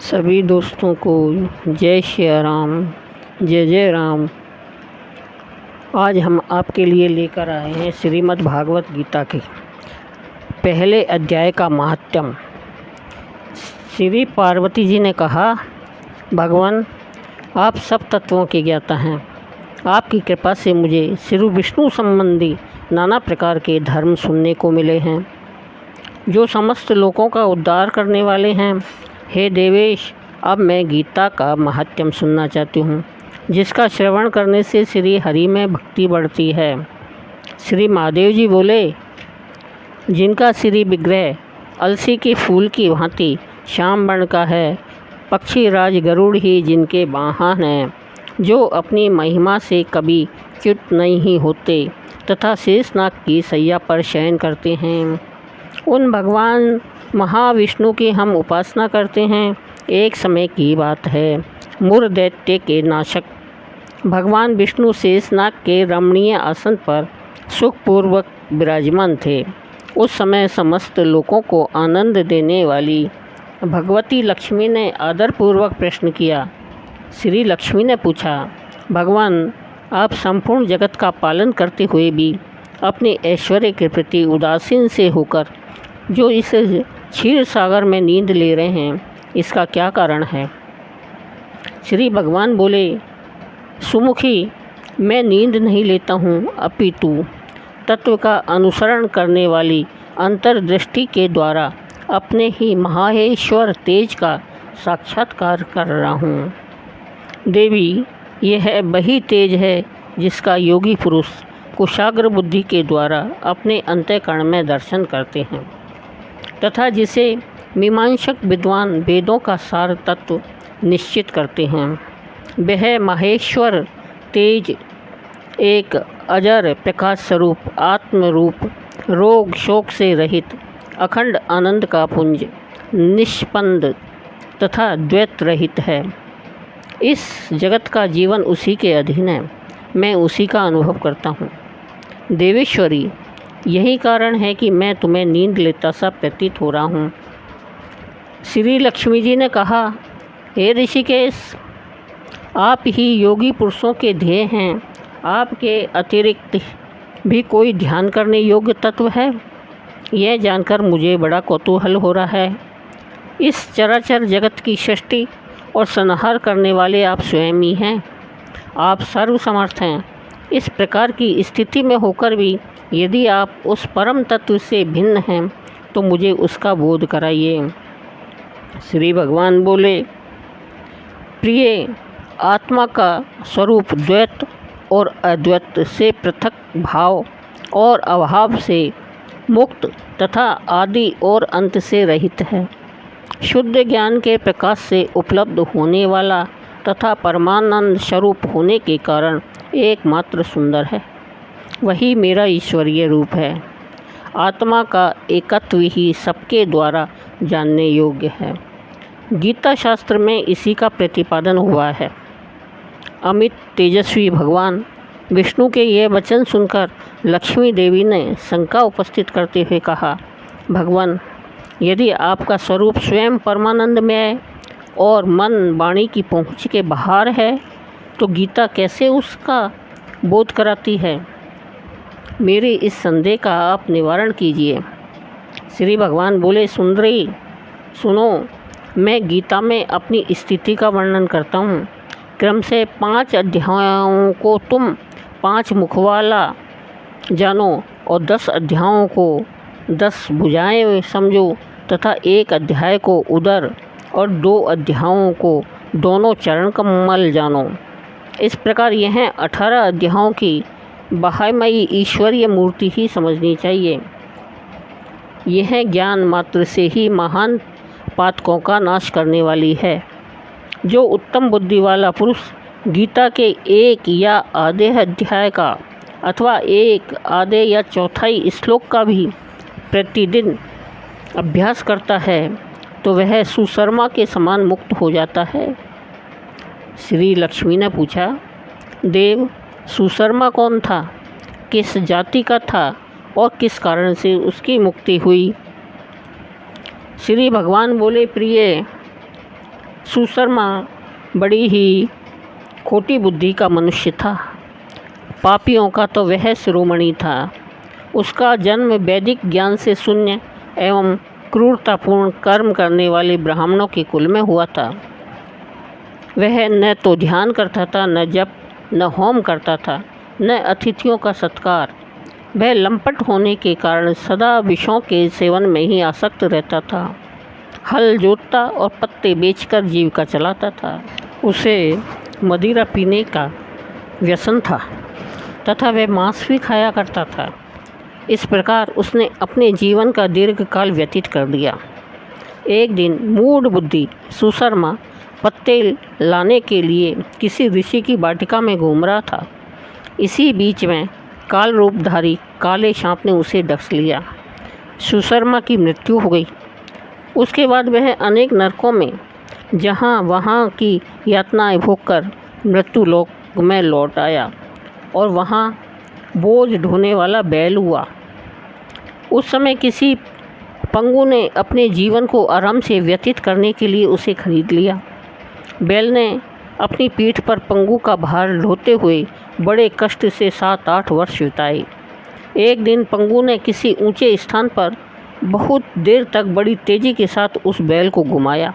सभी दोस्तों को जय श्री राम, जय जय राम। आज हम आपके लिए लेकर आए हैं श्रीमद् भागवत गीता के पहले अध्याय का महात्म्य। श्री पार्वती जी ने कहा, भगवान आप सब तत्वों के ज्ञाता हैं। आपकी कृपा से मुझे श्री विष्णु संबंधी नाना प्रकार के धर्म सुनने को मिले हैं जो समस्त लोगों का उद्धार करने वाले हैं। हे देवेश, अब मैं गीता का महात्म्य सुनना चाहती हूँ, जिसका श्रवण करने से श्री हरि में भक्ति बढ़ती है। श्री महादेव जी बोले, जिनका श्री विग्रह अलसी के फूल की भांति श्याम वर्ण का है, पक्षी राज गरुड़ ही जिनके वाहन हैं, जो अपनी महिमा से कभी च्युत नहीं होते तथा शेषनाग की सैया पर शयन करते हैं, उन भगवान महाविष्णु की हम उपासना करते हैं। एक समय की बात है, मुर दैत्य के नाशक भगवान विष्णु शेषनाग के रमणीय आसन पर सुखपूर्वक विराजमान थे। उस समय समस्त लोगों को आनंद देने वाली भगवती लक्ष्मी ने आदरपूर्वक प्रश्न किया। श्री लक्ष्मी ने पूछा, भगवान आप संपूर्ण जगत का पालन करते हुए भी अपने ऐश्वर्य के प्रति उदासीन से होकर जो इस क्षीर सागर में नींद ले रहे हैं, इसका क्या कारण है? श्री भगवान बोले, सुमुखी, मैं नींद नहीं लेता हूँ, अपितु तत्व का अनुसरण करने वाली अंतर्दृष्टि के द्वारा अपने ही महाहेश्वर तेज का साक्षात्कार कर रहा हूँ। देवी, यह वही तेज है जिसका योगी पुरुष कुशाग्र बुद्धि के द्वारा अपने अंतःकरण में दर्शन करते हैं तथा जिसे मीमांसक विद्वान वेदों का सार तत्व निश्चित करते हैं। वह माहेश्वर तेज एक अजर प्रकाश स्वरूप आत्म रूप, रोग शोक से रहित अखंड आनंद का पुंज, निष्पंद तथा द्वैत रहित है। इस जगत का जीवन उसी के अधीन है, मैं उसी का अनुभव करता हूँ। देवेश्वरी, यही कारण है कि मैं तुम्हें नींद लेता सा प्रतीत हो रहा हूँ। श्री लक्ष्मी जी ने कहा, हे ऋषिकेश, आप ही योगी पुरुषों के ध्येय हैं। आपके अतिरिक्त भी कोई ध्यान करने योग्य तत्व है? यह जानकर मुझे बड़ा कौतूहल हो रहा है। इस चराचर जगत की सृष्टि और संहार करने वाले आप स्वयं ही हैं। आप सर्वसमर्थ हैं। इस प्रकार की स्थिति में होकर भी यदि आप उस परम तत्व से भिन्न हैं तो मुझे उसका बोध कराइए। श्री भगवान बोले, प्रिय, आत्मा का स्वरूप द्वैत और अद्वैत से पृथक भाव और अभाव से मुक्त तथा आदि और अंत से रहित है। शुद्ध ज्ञान के प्रकाश से उपलब्ध होने वाला तथा परमानंद स्वरूप होने के कारण एकमात्र सुंदर है। वही मेरा ईश्वरीय रूप है। आत्मा का एकत्व ही सबके द्वारा जानने योग्य है। गीता शास्त्र में इसी का प्रतिपादन हुआ है। अमित तेजस्वी भगवान विष्णु के ये वचन सुनकर लक्ष्मी देवी ने शंका उपस्थित करते हुए कहा, भगवान, यदि आपका स्वरूप स्वयं परमानंद में है और मन वाणी की पहुँच के बाहर है, तो गीता कैसे उसका बोध कराती है? मेरे इस संदेह का आप निवारण कीजिए। श्री भगवान बोले, सुंदरी, सुनो, मैं गीता में अपनी स्थिति का वर्णन करता हूँ। क्रम से 5 अध्यायों को तुम 5 मुख वाला जानो और 10 अध्यायों को 10 भुजाएं समझो तथा 1 अध्याय को उदर और 2 अध्यायों को दोनों चरण कमल जानो। इस प्रकार यह 18 अध्यायों की बाह्यमयी ईश्वरीय मूर्ति ही समझनी चाहिए। यह ज्ञान मात्र से ही महान पातकों का नाश करने वाली है। जो उत्तम बुद्धि वाला पुरुष गीता के 1 या आधे अध्याय का अथवा 1 आधे या चौथाई श्लोक का भी प्रतिदिन अभ्यास करता है, तो वह सुशर्मा के समान मुक्त हो जाता है। श्री लक्ष्मी ने पूछा, देव, सुशर्मा कौन था? किस जाति का था और किस कारण से उसकी मुक्ति हुई? श्री भगवान बोले, प्रिय, सुशर्मा बड़ी ही खोटी बुद्धि का मनुष्य था। पापियों का तो वह शिरोमणि था। उसका जन्म वैदिक ज्ञान से शून्य एवं क्रूरतापूर्ण कर्म करने वाले ब्राह्मणों के कुल में हुआ था। वह न तो ध्यान करता था, न जप, न होम करता था, न अतिथियों का सत्कार। वह लंपट होने के कारण सदा विषयों के सेवन में ही आसक्त रहता था। हल जोतता और पत्ते बेचकर जीविका चलाता था। उसे मदिरा पीने का व्यसन था तथा वह मांस भी खाया करता था। इस प्रकार उसने अपने जीवन का दीर्घकाल व्यतीत कर दिया। एक दिन मूढ़ बुद्धि सुशर्मा पत्ते लाने के लिए किसी ऋषि की वाटिका में घूम रहा था। इसी बीच में काल रूपधारी काले सांप ने उसे डस लिया। सुशर्मा की मृत्यु हो गई। उसके बाद वह अनेक नरकों में जहाँ वहाँ की यातनाएं भोगकर मृत्यु लोक में लौट आया और वहाँ बोझ ढोने वाला बैल हुआ। उस समय किसी पंगु ने अपने जीवन को आराम से व्यतीत करने के लिए उसे खरीद लिया। बैल ने अपनी पीठ पर पंगु का भार ढोते हुए बड़े कष्ट से 7-8 वर्ष बिताए। एक दिन पंगु ने किसी ऊंचे स्थान पर बहुत देर तक बड़ी तेजी के साथ उस बैल को घुमाया।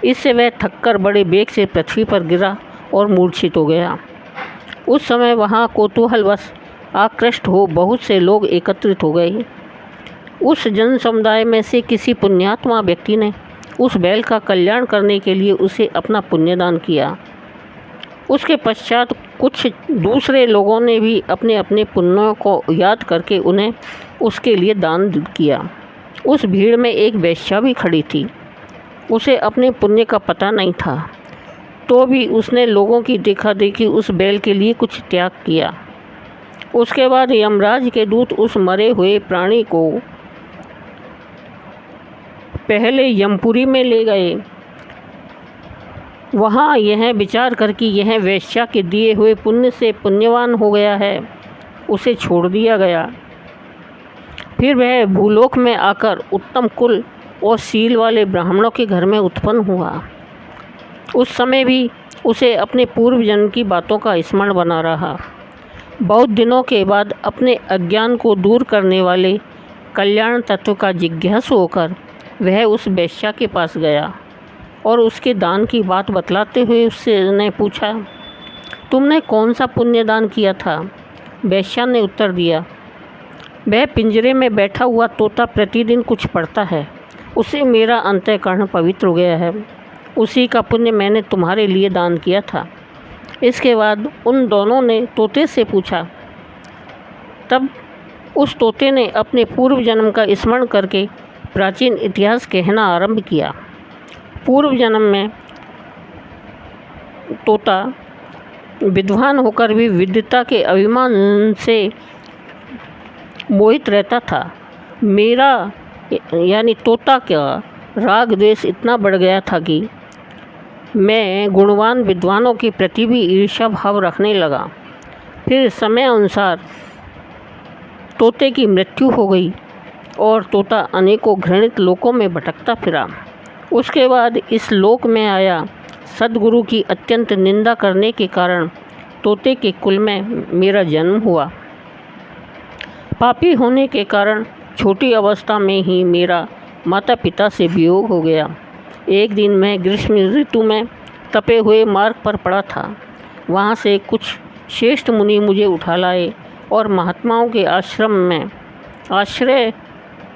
इससे वह थककर बड़े वेग से पृथ्वी पर गिरा और मूर्छित हो गया। उस समय वहाँ कौतूहलवश आकृष्ट हो बहुत से लोग एकत्रित हो गए। उस जन समुदाय में से किसी पुण्यात्मा व्यक्ति ने उस बैल का कल्याण करने के लिए उसे अपना पुण्यदान किया। उसके पश्चात कुछ दूसरे लोगों ने भी अपने अपने पुण्यों को याद करके उन्हें उसके लिए दान किया। उस भीड़ में एक वेश्या भी खड़ी थी। उसे अपने पुण्य का पता नहीं था, तो भी उसने लोगों की देखा-देखी उस बैल के लिए कुछ त्याग किया। उसके बाद यमराज के दूत उस मरे हुए प्राणी को पहले यमपुरी में ले गए। वहाँ यह विचार कर कि यह वेश्या के दिए हुए पुण्य से पुण्यवान हो गया है, उसे छोड़ दिया गया। फिर वह भूलोक में आकर उत्तम कुल और शील वाले ब्राह्मणों के घर में उत्पन्न हुआ। उस समय भी उसे अपने पूर्व जन्म की बातों का स्मरण बना रहा। बहुत दिनों के बाद अपने अज्ञान को दूर करने वाले कल्याण तत्व का जिज्ञासु होकर वह उस वेश्या के पास गया और उसके दान की बात बतलाते हुए उसने पूछा, तुमने कौन सा पुण्यदान किया था? वेश्या ने उत्तर दिया, वह पिंजरे में बैठा हुआ तोता प्रतिदिन कुछ पढ़ता है, उससे मेरा अंतःकरण पवित्र हो गया है। उसी का पुण्य मैंने तुम्हारे लिए दान किया था। इसके बाद उन दोनों ने तोते से पूछा। तब उस तोते ने अपने पूर्व जन्म का स्मरण करके प्राचीन इतिहास कहना आरंभ किया। पूर्व जन्म में तोता विद्वान होकर भी विद्वता के अभिमान से मोहित रहता था। मेरा यानी तोता का राग द्वेष इतना बढ़ गया था कि मैं गुणवान विद्वानों के प्रति भी ईर्ष्या भाव रखने लगा। फिर समय अनुसार तोते की मृत्यु हो गई और तोता अनेकों घृणित लोकों में भटकता फिरा। उसके बाद इस लोक में आया। सद्गुरु की अत्यंत निंदा करने के कारण तोते के कुल में मेरा जन्म हुआ। पापी होने के कारण छोटी अवस्था में ही मेरा माता पिता से वियोग हो गया। एक दिन मैं ग्रीष्म ऋतु में तपे हुए मार्ग पर पड़ा था। वहाँ से कुछ श्रेष्ठ मुनि मुझे उठा लाए और महात्माओं के आश्रम में आश्रय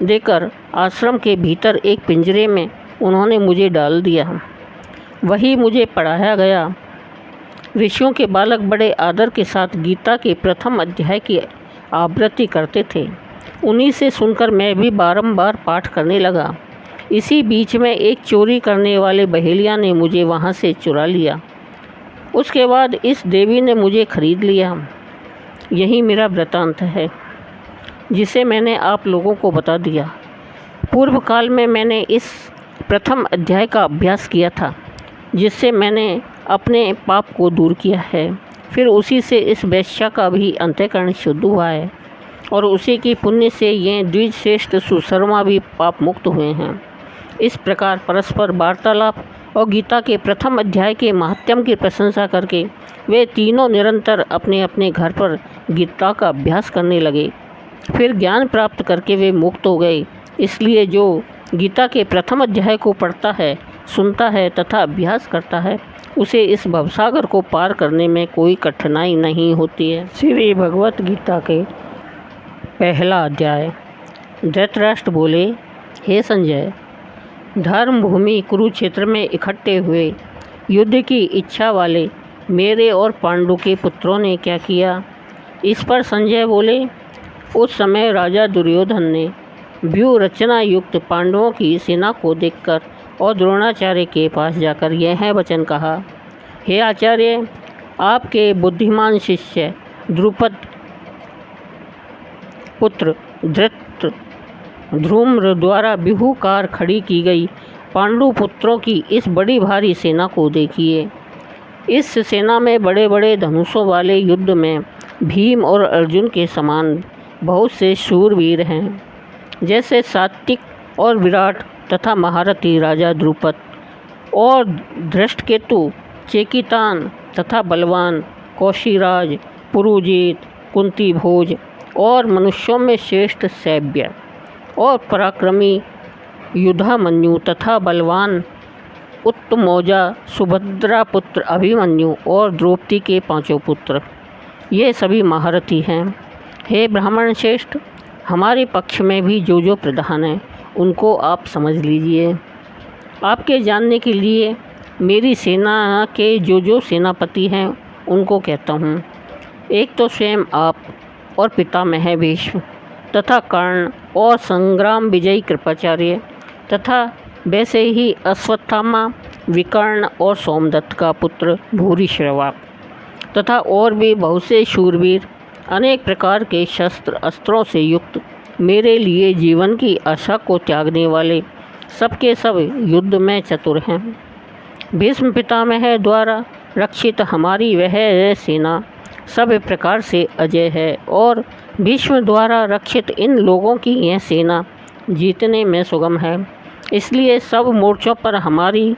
देकर आश्रम के भीतर एक पिंजरे में उन्होंने मुझे डाल दिया। वही मुझे पढ़ाया गया। ऋषियों के बालक बड़े आदर के साथ गीता के प्रथम अध्याय की आवृत्ति करते थे। उन्हीं से सुनकर मैं भी बारंबार पाठ करने लगा। इसी बीच में एक चोरी करने वाले बहेलिया ने मुझे वहाँ से चुरा लिया। उसके बाद इस देवी ने मुझे खरीद लिया। यही मेरा वृतांत है, जिसे मैंने आप लोगों को बता दिया। पूर्व काल में मैंने इस प्रथम अध्याय का अभ्यास किया था, जिससे मैंने अपने पाप को दूर किया है। फिर उसी से इस वैश्या का भी अंतःकरण शुद्ध हुआ है और उसी की पुण्य से ये द्विजश्रेष्ठ सुशर्मा भी पाप मुक्त हुए हैं। इस प्रकार परस्पर वार्तालाप और गीता के प्रथम अध्याय के महात्म्य की प्रशंसा करके वे तीनों निरंतर अपने अपने घर पर गीता का अभ्यास करने लगे। फिर ज्ञान प्राप्त करके वे मुक्त हो गए। इसलिए जो गीता के प्रथम अध्याय को पढ़ता है, सुनता है तथा अभ्यास करता है, उसे इस भवसागर को पार करने में कोई कठिनाई नहीं होती है। श्री भगवत गीता के पहला अध्याय। धृतराष्ट्र बोले, हे संजय, धर्म भूमि कुरुक्षेत्र में इकट्ठे हुए युद्ध की इच्छा वाले मेरे और पांडु के पुत्रों ने क्या किया? इस पर संजय बोले, उस समय राजा दुर्योधन ने व्यूह रचना युक्त पांडवों की सेना को देखकर और द्रोणाचार्य के पास जाकर यह वचन कहा, हे आचार्य, आपके बुद्धिमान शिष्य द्रुपद पुत्र धृतराष्ट्र द्वारा व्यूहकार खड़ी की गई पांडु पुत्रों की इस बड़ी भारी सेना को देखिए। इस सेना में बड़े बड़े धनुषों वाले युद्ध में भीम और अर्जुन के समान बहुत से शूरवीर हैं, जैसे सात्विक और विराट तथा महारथी राजा द्रुपद और धृष्टकेतु, चेकितान तथा बलवान कौशिराज, पुरुजित, कुंती भोज और मनुष्यों में श्रेष्ठ सैव्य और पराक्रमी युधामन्यु तथा बलवान उत्तमौजा सुभद्रा पुत्र अभिमन्यु और द्रौपदी के पांचों पुत्र, ये सभी महारथी हैं। हे ब्राह्मण श्रेष्ठ, हमारे पक्ष में भी जो प्रधान हैं उनको आप समझ लीजिए। आपके जानने के लिए मेरी सेना के जो सेनापति हैं उनको कहता हूँ। एक तो स्वयं आप और पितामह भीष्म तथा कर्ण और संग्राम विजयी कृपाचार्य तथा वैसे ही अश्वत्थामा, विकर्ण और सोमदत्त का पुत्र भूरिश्रवा तथा और भी बहुत से शूरवीर अनेक प्रकार के शस्त्र अस्त्रों से युक्त मेरे लिए जीवन की आशा को त्यागने वाले सबके सब युद्ध में चतुर हैं। भीष्म पितामह द्वारा रक्षित हमारी वह सेना सब प्रकार से अजय है और भीष्म द्वारा रक्षित इन लोगों की यह सेना जीतने में सुगम है। इसलिए सब मोर्चों पर हमारी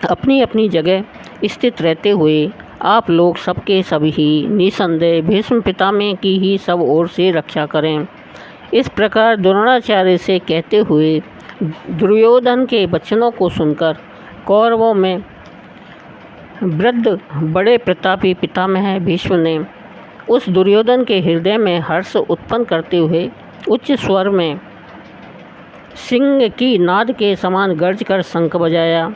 अपनी अपनी जगह स्थित रहते हुए आप लोग सबके सब ही निसंदेह भीष्म पितामह की ही सब ओर से रक्षा करें। इस प्रकार द्रोणाचार्य से कहते हुए दुर्योधन के वचनों को सुनकर कौरवों में वृद्ध बड़े प्रतापी पितामह भीष्म ने उस दुर्योधन के हृदय में हर्ष उत्पन्न करते हुए उच्च स्वर में सिंह की नाद के समान गर्ज कर शंख बजाया।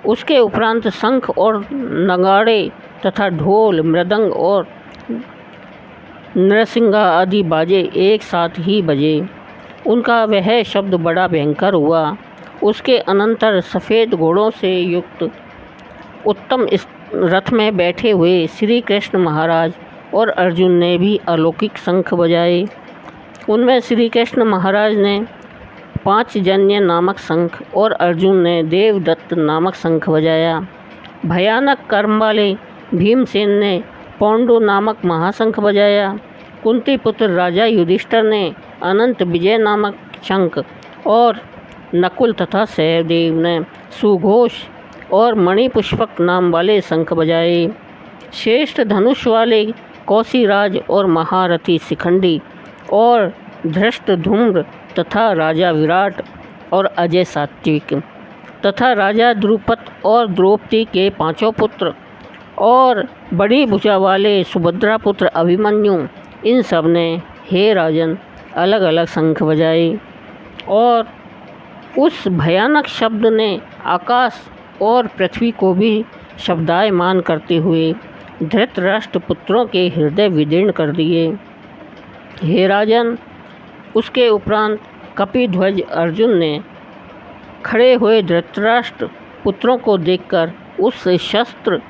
उसके उपरांत शंख और नगाड़े तथा ढोल, मृदंग और नरसिंगा आदि बाजे एक साथ ही बजे। उनका वह शब्द बड़ा भयंकर हुआ। उसके अनंतर सफ़ेद घोड़ों से युक्त उत्तम रथ में बैठे हुए श्री कृष्ण महाराज और अर्जुन ने भी अलौकिक शंख बजाए। उनमें श्री कृष्ण महाराज ने पांचजन्य नामक शंख और अर्जुन ने देवदत्त नामक शंख बजाया। भयानक कर्म वाले भीमसेन ने पांडु नामक महाशंख बजाया। कुंती पुत्र राजा युधिष्ठिर ने अनंत विजय नामक शंख और नकुल तथा सहदेव ने सुघोष और मणिपुष्पक नाम वाले शंख बजाए। श्रेष्ठ धनुष वाले कौशिराज और महारथी शिखंडी और धृष्टधुम्र तथा राजा विराट और अजय सात्विक तथा राजा द्रुपद और द्रौपदी के पांचों पुत्र और बड़ी भुजा वाले सुभद्रा पुत्र अभिमन्यु, इन सब ने हे राजन अलग अलग शंख बजाए। और उस भयानक शब्द ने आकाश और पृथ्वी को भी शब्दायमान करते हुए धृतराष्ट्र पुत्रों के हृदय विदीर्ण कर दिए। हे राजन, उसके उपरांत कपिध्वज अर्जुन ने खड़े हुए धृतराष्ट्र पुत्रों को देखकर उस शस्त्र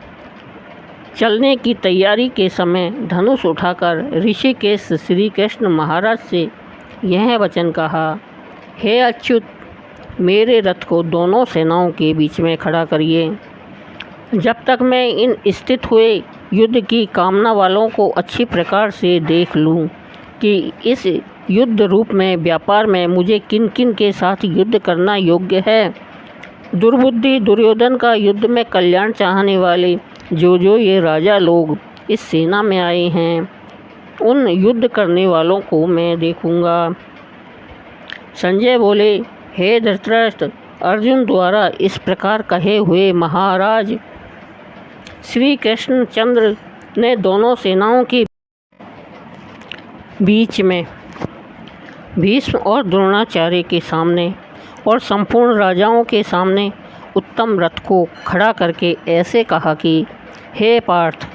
चलने की तैयारी के समय धनुष उठाकर ऋषिकेश श्री कृष्ण महाराज से यह वचन कहा, हे अच्युत, मेरे रथ को दोनों सेनाओं के बीच में खड़ा करिए। जब तक मैं इन स्थित हुए युद्ध की कामना वालों को अच्छी प्रकार से देख लूं कि इस युद्ध रूप में व्यापार में मुझे किन किन के साथ युद्ध करना योग्य है, दुर्बुद्धि दुर्योधन का युद्ध में कल्याण चाहने वाले जो ये राजा लोग इस सेना में आए हैं, उन युद्ध करने वालों को मैं देखूंगा। संजय बोले, हे धृतराष्ट्र, अर्जुन द्वारा इस प्रकार कहे हुए महाराज श्री कृष्णचंद्र ने दोनों सेनाओं के बीच में भीष्म और द्रोणाचार्य के सामने और संपूर्ण राजाओं के सामने उत्तम रथ को खड़ा करके ऐसे कहा कि हे पार्थ,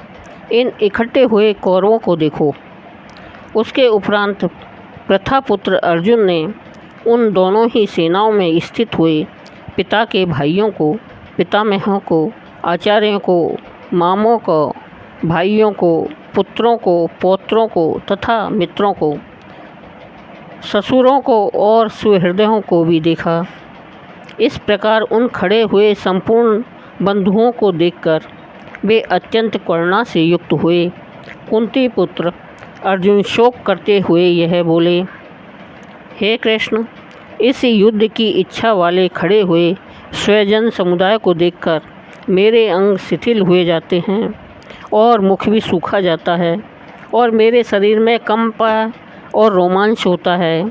इन इकट्ठे हुए कौरवों को देखो। उसके उपरांत प्रथापुत्र अर्जुन ने उन दोनों ही सेनाओं में स्थित हुए पिता के भाइयों को, पितामहों को, आचार्यों को, मामों को, भाइयों को, पुत्रों को, पौत्रों को तथा मित्रों को, ससुरों को और सुहृदयों को भी देखा। इस प्रकार उन खड़े हुए संपूर्ण बंधुओं को देखकर वे अत्यंत करुणा से युक्त हुए। कुंती पुत्र अर्जुन शोक करते हुए यह बोले, हे कृष्ण, इस युद्ध की इच्छा वाले खड़े हुए स्वजन समुदाय को देखकर मेरे अंग शिथिल हुए जाते हैं और मुख भी सूखा जाता है और मेरे शरीर में कंप और रोमांच होता है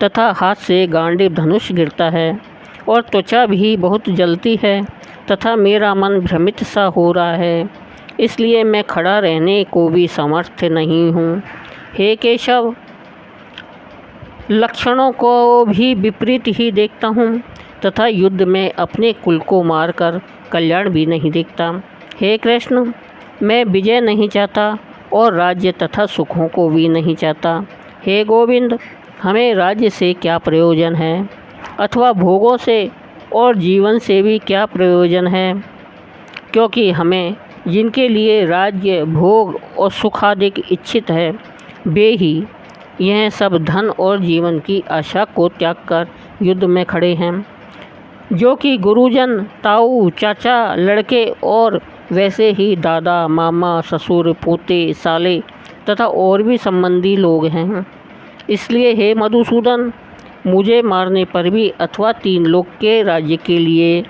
तथा हाथ से गांडीव धनुष गिरता है और त्वचा भी बहुत जलती है तथा मेरा मन भ्रमित सा हो रहा है, इसलिए मैं खड़ा रहने को भी समर्थ नहीं हूँ। हे केशव, लक्षणों को भी विपरीत ही देखता हूँ तथा युद्ध में अपने कुल को मारकर कल्याण भी नहीं देखता। हे कृष्ण, मैं विजय नहीं चाहता और राज्य तथा सुखों को भी नहीं चाहता। हे गोविंद, हमें राज्य से क्या प्रयोजन है अथवा भोगों से और जीवन से भी क्या प्रयोजन है, क्योंकि हमें जिनके लिए राज्य, भोग और सुख आदि इच्छित है, वे ही यह सब धन और जीवन की आशा को त्याग कर युद्ध में खड़े हैं, जो कि गुरुजन, ताऊ, चाचा, लड़के और वैसे ही दादा, मामा, ससुर, पोते, साले तथा और भी संबंधी लोग हैं। इसलिए हे मधुसूदन, मुझे मारने पर भी अथवा 3 लोक के राज्य के लिए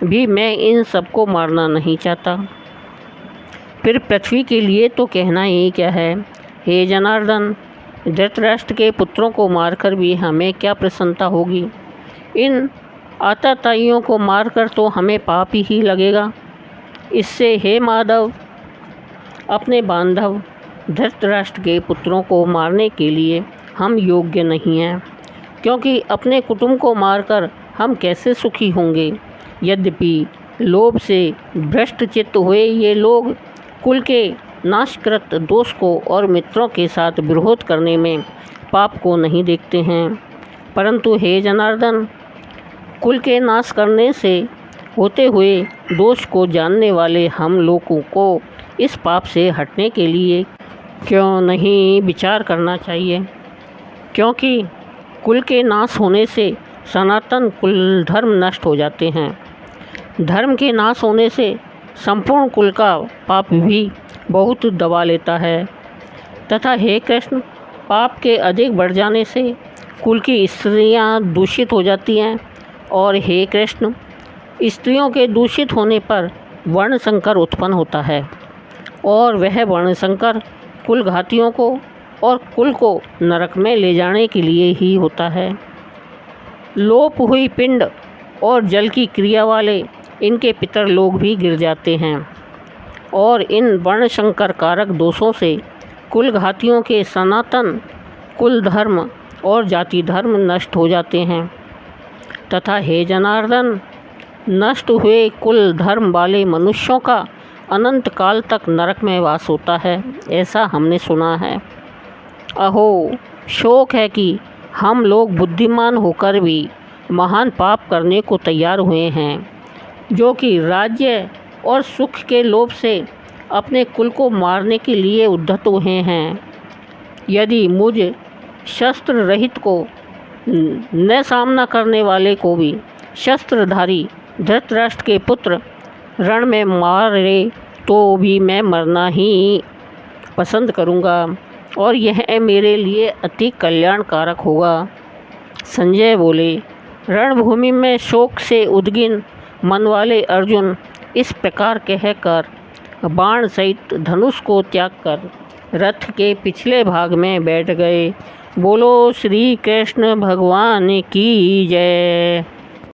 भी मैं इन सबको मारना नहीं चाहता। फिर पृथ्वी के लिए तो कहना ही क्या है। हे जनार्दन, धृतराष्ट्र के पुत्रों को मारकर भी हमें क्या प्रसन्नता होगी। इन आतताइयों को मारकर तो हमें पाप ही लगेगा। इससे हे माधव, अपने बांधव धृतराष्ट्र के पुत्रों को मारने के लिए हम योग्य नहीं हैं, क्योंकि अपने कुटुंब को मारकर हम कैसे सुखी होंगे। यद्यपि लोभ से भ्रष्ट चित्त हुए ये लोग कुल के नाशकृत दोष को और मित्रों के साथ विरोध करने में पाप को नहीं देखते हैं, परंतु हे जनार्दन, कुल के नाश करने से होते हुए दोष को जानने वाले हम लोगों को इस पाप से हटने के लिए क्यों नहीं विचार करना चाहिए, क्योंकि कुल के नाश होने से सनातन कुल धर्म नष्ट हो जाते हैं। धर्म के नाश होने से संपूर्ण कुल का पाप भी बहुत दबा लेता है तथा हे कृष्ण, पाप के अधिक बढ़ जाने से कुल की स्त्रियां दूषित हो जाती हैं और हे कृष्ण, स्त्रियों के दूषित होने पर वर्ण संकर उत्पन्न होता है और वह वर्ण संकर कुल घातियों को और कुल को नरक में ले जाने के लिए ही होता है। लोप हुई पिंड और जल की क्रिया वाले इनके पितर लोग भी गिर जाते हैं और इन वर्ण संकर कारक दोषों से कुल घातियों के सनातन कुल धर्म और जाति धर्म नष्ट हो जाते हैं तथा हे जनार्दन, नष्ट हुए कुल धर्म वाले मनुष्यों का अनंत काल तक नरक में वास होता है, ऐसा हमने सुना है। अहो, शोक है कि हम लोग बुद्धिमान होकर भी महान पाप करने को तैयार हुए हैं, जो कि राज्य और सुख के लोभ से अपने कुल को मारने के लिए उद्धत हुए हैं। यदि मुझ शस्त्र रहित को न सामना करने वाले को भी शस्त्रधारी धृतराष्ट्र के पुत्र रण में मारे तो भी मैं मरना ही पसंद करूँगा और यह मेरे लिए अति कल्याणकारक होगा। संजय बोले, रणभूमि में शोक से उद्गिन मन वाले अर्जुन इस प्रकार कहकर बाण सहित धनुष को त्याग कर रथ के पिछले भाग में बैठ गए। बोलो श्री कृष्ण भगवान की जय।